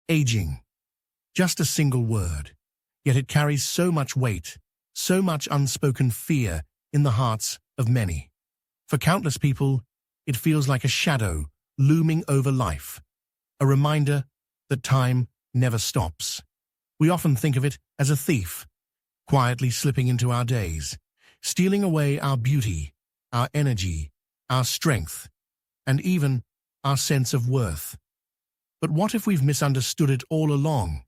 Aging. Just a single word, yet it carries so much weight, so much unspoken fear in the hearts of many. For countless people, it feels like a shadow looming over life, a reminder that time never stops. We often think of it as a thief, quietly slipping into our days, stealing away our beauty, our energy, our strength, and even our sense of worth. But what if we've misunderstood it all along?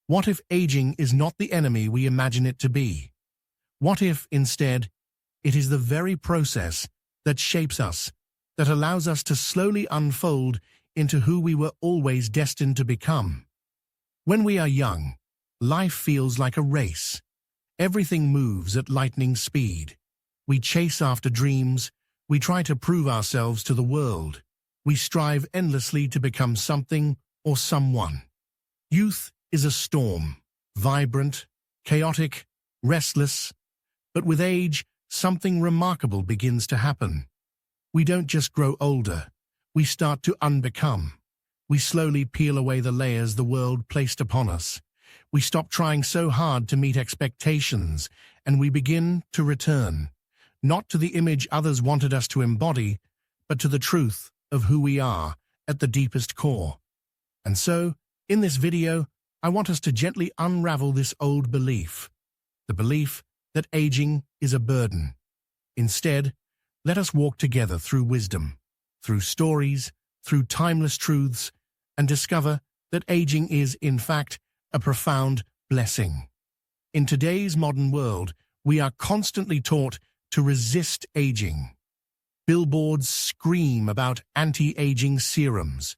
What if aging is not the enemy we imagine it to be? What if, instead, it is the very process that shapes us, that allows us to slowly unfold into who we were always destined to become? When we are young, life feels like a race. Everything moves at lightning speed. We chase after dreams. We try to prove ourselves to the world. We strive endlessly to become something or someone. Youth is a storm, vibrant, chaotic, restless. But with age, something remarkable begins to happen. We don't just grow older. We start to unbecome. We slowly peel away the layers the world placed upon us. We stop trying so hard to meet expectations, and we begin to return, not to the image others wanted us to embody, but to the truth of who we are at the deepest core. And so, in this video, I want us to gently unravel this old belief, the belief that aging is a burden. Instead, let us walk together through wisdom, through stories, through timeless truths, and discover that aging is, in fact, a profound blessing. In today's modern world, we are constantly taught to resist aging. Billboards scream about anti-aging serums.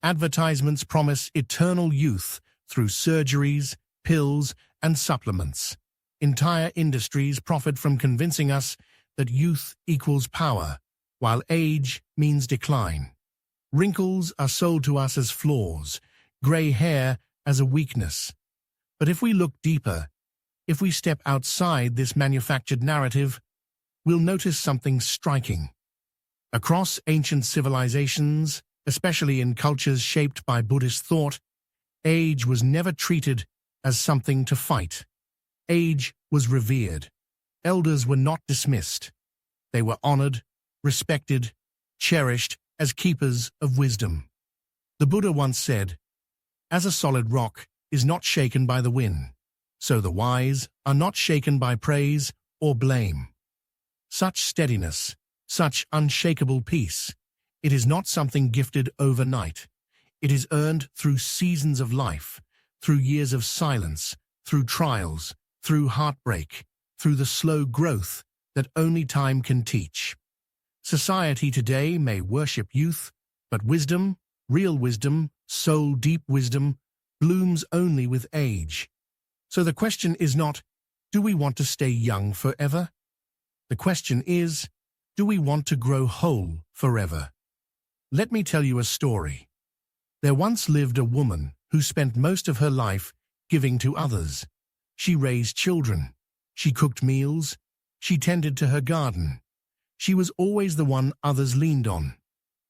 Advertisements promise eternal youth through surgeries, pills, and supplements. Entire industries profit from convincing us that youth equals power, while age means decline. Wrinkles are sold to us as flaws, gray hair as a weakness. But if we look deeper, if we step outside this manufactured narrative, we'll notice something striking. Across ancient civilizations, especially in cultures shaped by Buddhist thought, age was never treated as something to fight. Age was revered. Elders were not dismissed. They were honored, respected, cherished as keepers of wisdom. The Buddha once said, "As a solid rock is not shaken by the wind, so the wise are not shaken by praise or blame." Such steadiness, such unshakable peace, it is not something gifted overnight. It is earned through seasons of life, through years of silence, through trials, through heartbreak, through the slow growth that only time can teach. Society today may worship youth, but wisdom, real wisdom, soul-deep wisdom, blooms only with age. So the question is not, do we want to stay young forever? The question is, do we want to grow whole forever? Let me tell you a story. There once lived a woman who spent most of her life giving to others. She raised children. She cooked meals. She tended to her garden. She was always the one others leaned on.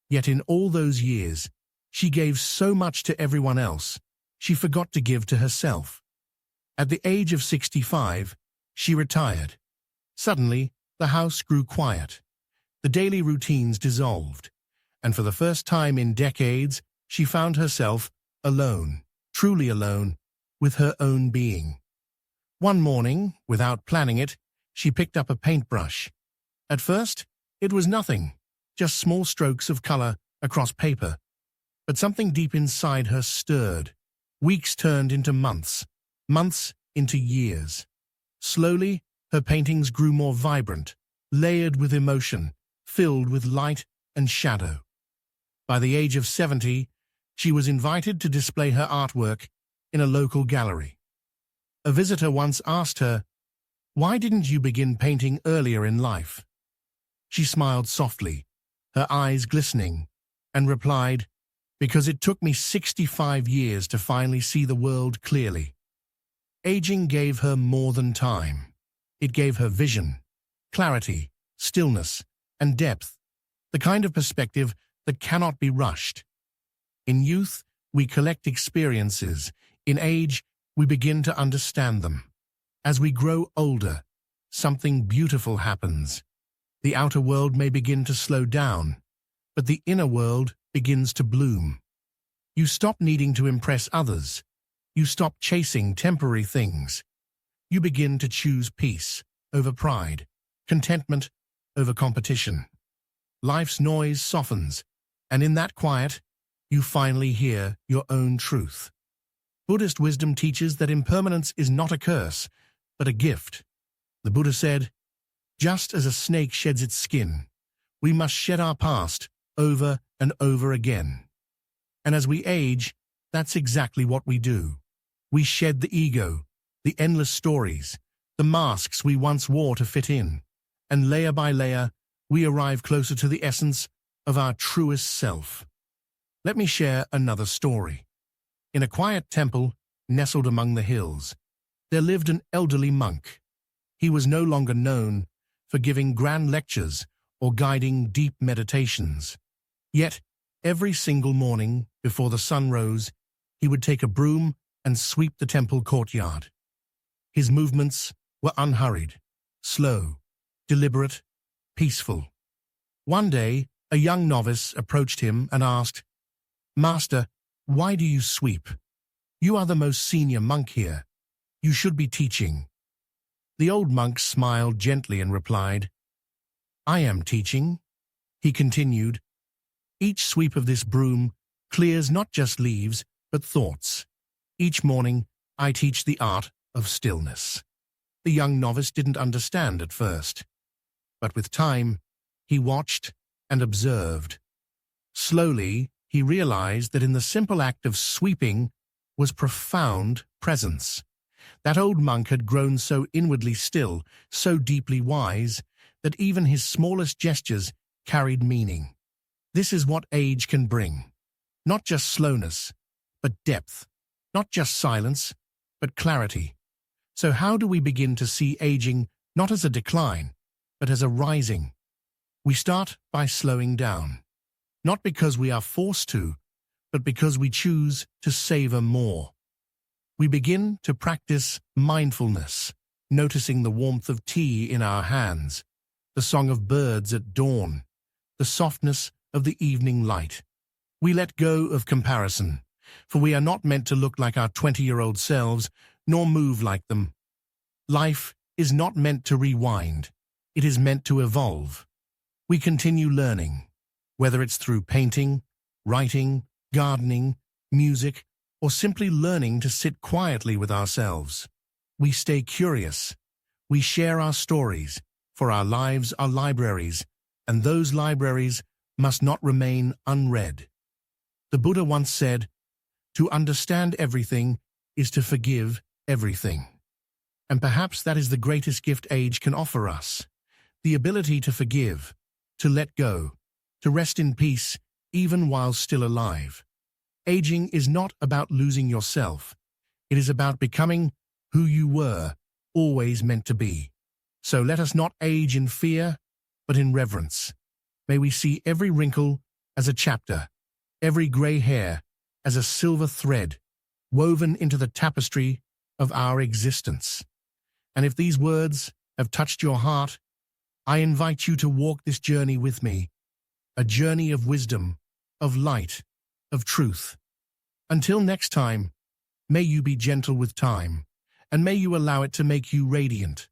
Yet in all those years, she gave so much to everyone else, she forgot to give to herself. At the age of 65, she retired. Suddenly, the house grew quiet. The daily routines dissolved, and for the first time in decades, she found herself alone, truly alone, with her own being. One morning, without planning it, she picked up a paintbrush. At first, it was nothing, just small strokes of color across paper. But something deep inside her stirred. Weeks turned into months, months into years. Slowly, her paintings grew more vibrant, layered with emotion, filled with light and shadow. By the age of 70, she was invited to display her artwork in a local gallery. A visitor once asked her, "Why didn't you begin painting earlier in life?" She smiled softly, her eyes glistening, and replied, "Because it took me 65 years to finally see the world clearly." Aging gave her more than time. It gave her vision, clarity, stillness, and depth, the kind of perspective that cannot be rushed. In youth, we collect experiences. In age, we begin to understand them. As we grow older, something beautiful happens. The outer world may begin to slow down, but the inner world begins to bloom. You stop needing to impress others. You stop chasing temporary things. You begin to choose peace over pride, contentment over competition. Life's noise softens, and in that quiet, you finally hear your own truth. Buddhist wisdom teaches that impermanence is not a curse, but a gift. The Buddha said, "Just as a snake sheds its skin, we must shed our past over and over again." And as we age, that's exactly what we do. We shed the ego, the endless stories, the masks we once wore to fit in, and layer by layer, we arrive closer to the essence of our truest self. Let me share another story. In a quiet temple nestled among the hills, there lived an elderly monk. He was no longer known for giving grand lectures or guiding deep meditations. Yet, every single morning before the sun rose, he would take a broom and sweep the temple courtyard. His movements were unhurried, slow, deliberate, peaceful. One day, a young novice approached him and asked, "Master, why do you sweep? You are the most senior monk here. You should be teaching." The old monk smiled gently and replied, "I am teaching." He continued, "Each sweep of this broom clears not just leaves, but thoughts. Each morning, I teach the art of stillness." The young novice didn't understand at first, but with time, he watched and observed. Slowly, he realized that in the simple act of sweeping was profound presence. That old monk had grown so inwardly still, so deeply wise, that even his smallest gestures carried meaning. This is what age can bring. Not just slowness, but depth. Not just silence, but clarity. So how do we begin to see aging not as a decline, but as a rising? We start by slowing down. Not because we are forced to, but because we choose to savor more. We begin to practice mindfulness, noticing the warmth of tea in our hands, the song of birds at dawn, the softness of the evening light. We let go of comparison, for we are not meant to look like our 20-year-old selves, nor move like them. Life is not meant to rewind. It is meant to evolve. We continue learning, whether it's through painting, writing, gardening, music, or simply learning to sit quietly with ourselves. We stay curious. We share our stories, for our lives are libraries, and those libraries must not remain unread. The Buddha once said, "To understand everything is to forgive everything." And perhaps that is the greatest gift age can offer us. The ability to forgive, to let go, to rest in peace even while still alive. Aging is not about losing yourself. It is about becoming who you were always meant to be. So let us not age in fear, but in reverence. May we see every wrinkle as a chapter, every gray hair as a silver thread woven into the tapestry of our existence. And if these words have touched your heart, I invite you to walk this journey with me, a journey of wisdom, of light, of truth. Until next time, may you be gentle with time, and may you allow it to make you radiant.